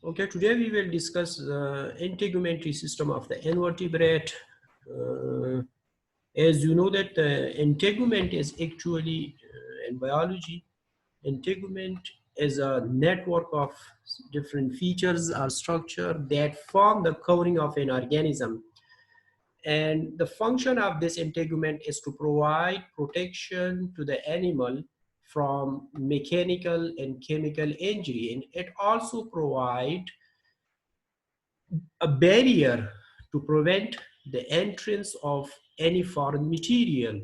Okay, today we will discuss integumentary system of the invertebrate. As you know that integument is actually in biology, integument is a network of different features or structure that form the covering of an organism. And the function of this integument is to provide protection to the animal from mechanical and chemical injury. And it also provides a barrier to prevent the entrance of any foreign material.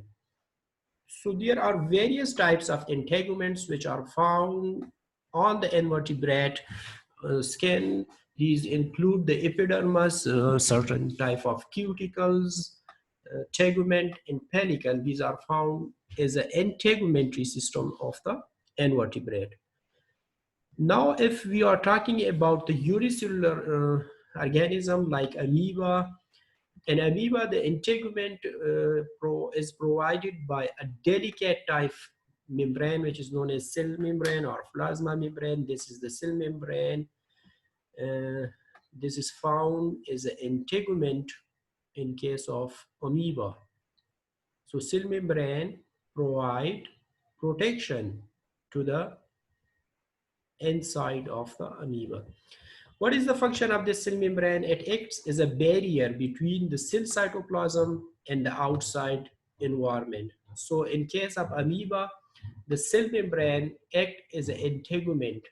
So there are various types of integuments which are found on the invertebrate skin. These include the epidermis, certain type of cuticles, tegument, and pellicle. These are found as an integumentary system of the invertebrate. Now, if we are talking about the unicellular organism like amoeba, in amoeba, the integument is provided by a delicate type membrane, which is known as cell membrane or plasma membrane. This is the cell membrane. This is found as an integument in case of amoeba. So cell membrane provide protection to the inside of the amoeba. What is the function of this cell membrane? It acts as a barrier between the cell cytoplasm and the outside environment. So in case of amoeba, the cell membrane acts as an integument.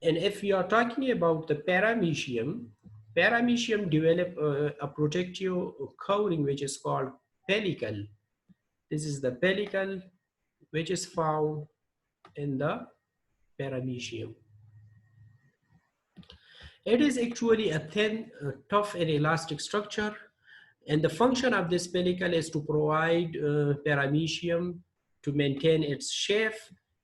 And if we are talking about the paramecium, paramecium develop a protective covering which is called pellicle. This is the pellicle which is found in the paramecium. It is actually a thin, tough and elastic structure, and the function of this pellicle is to provide paramecium to maintain its shape,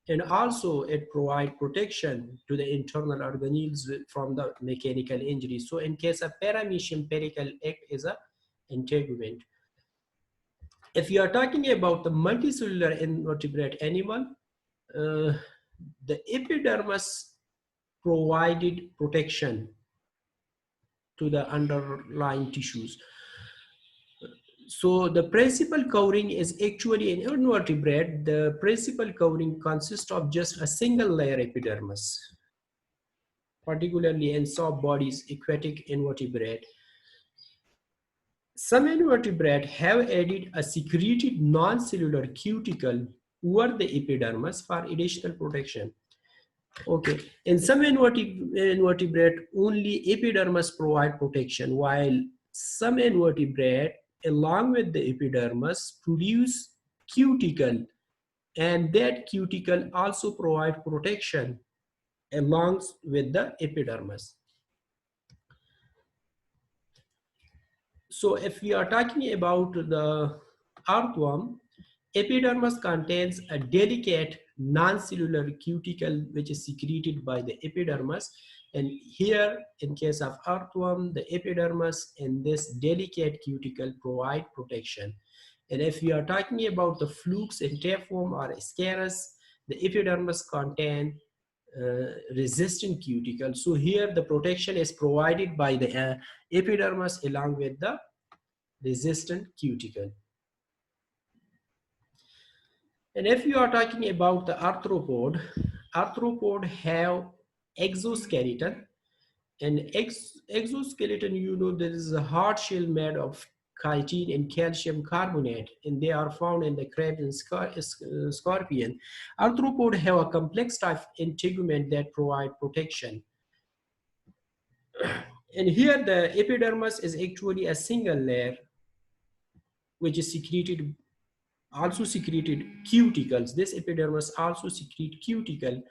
and also it provides protection to the internal organelles from the mechanical injury. So in case of paramecium, pellicle act as a integument. If you are talking about the multicellular invertebrate animal, the epidermis provided protection to the underlying tissues. So the principal covering is actually in invertebrate. The principal covering consists of just a single layer epidermis, particularly in soft bodies, aquatic invertebrate. Some invertebrate have added a secreted non-cellular cuticle over the epidermis for additional protection. Okay, in some invertebrate, only epidermis provide protection, while some invertebrate, along with the epidermis, produce cuticle, and that cuticle also provide protection along with the epidermis. So if we are talking about the earthworm, epidermis contains a delicate non-cellular cuticle which is secreted by the epidermis. And here, in case of earthworm, the epidermis and this delicate cuticle provide protection. And if we are talking about the flukes and tapeworm or scarus, the epidermis contain resistant cuticle. So here the protection is provided by the epidermis along with the resistant cuticle. And if you are talking about the arthropod, arthropod have exoskeleton. And exoskeleton, you know, there is a hard shell made of chitin and calcium carbonate, and they are found in the crab and scorpion. Arthropod have a complex type integument that provide protection. And here the epidermis is actually a single layer which is also secreted cuticles. This epidermis also secrete cuticle,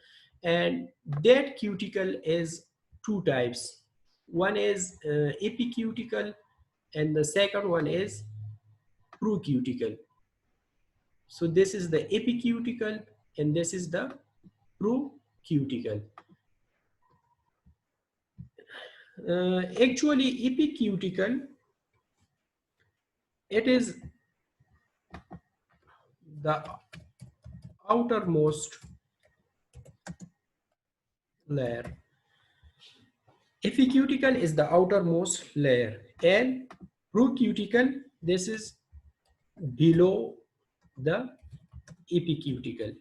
and that cuticle is two types. One is epicuticle, and the second one is procuticle. So this is the epicuticle, and this is the procuticle. Actually, epicuticle, it is the outermost layer. Epicuticle is the outermost layer, and procuticle, this is below the epicuticle.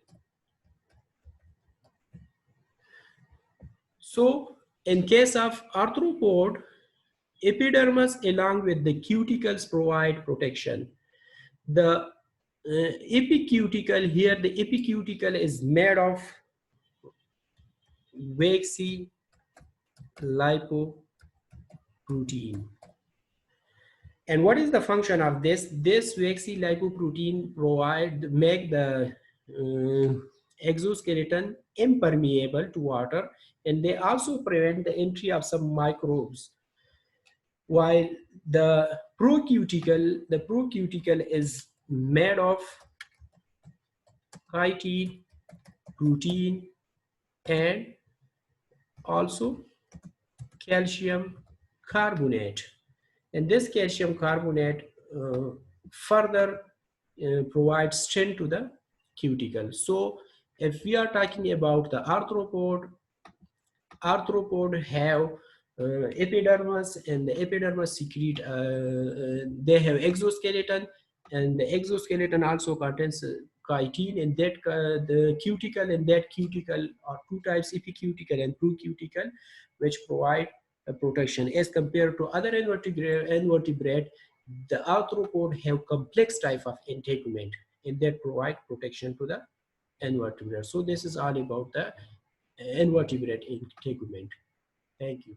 So in case of arthropod, epidermis along with the cuticles provide protection. The epicuticle here, the epicuticle is made of waxy lipoprotein. And what is the function of this? This waxy lipoprotein make the exoskeleton impermeable to water, and they also prevent the entry of some microbes. While the procuticle is made of chitin, protein, and also calcium carbonate. And this calcium carbonate further provides strength to the cuticle. So if we are talking about the arthropod have epidermis, and the epidermis secrete, they have exoskeleton, and the exoskeleton also contains chitin, and that the cuticle, and that cuticle are two types, epicuticle and procuticle, which provide protection. As compared to other invertebrate, the arthropod have complex type of integument, and that provide protection to the invertebrate. So this is all about the invertebrate integument. Thank you.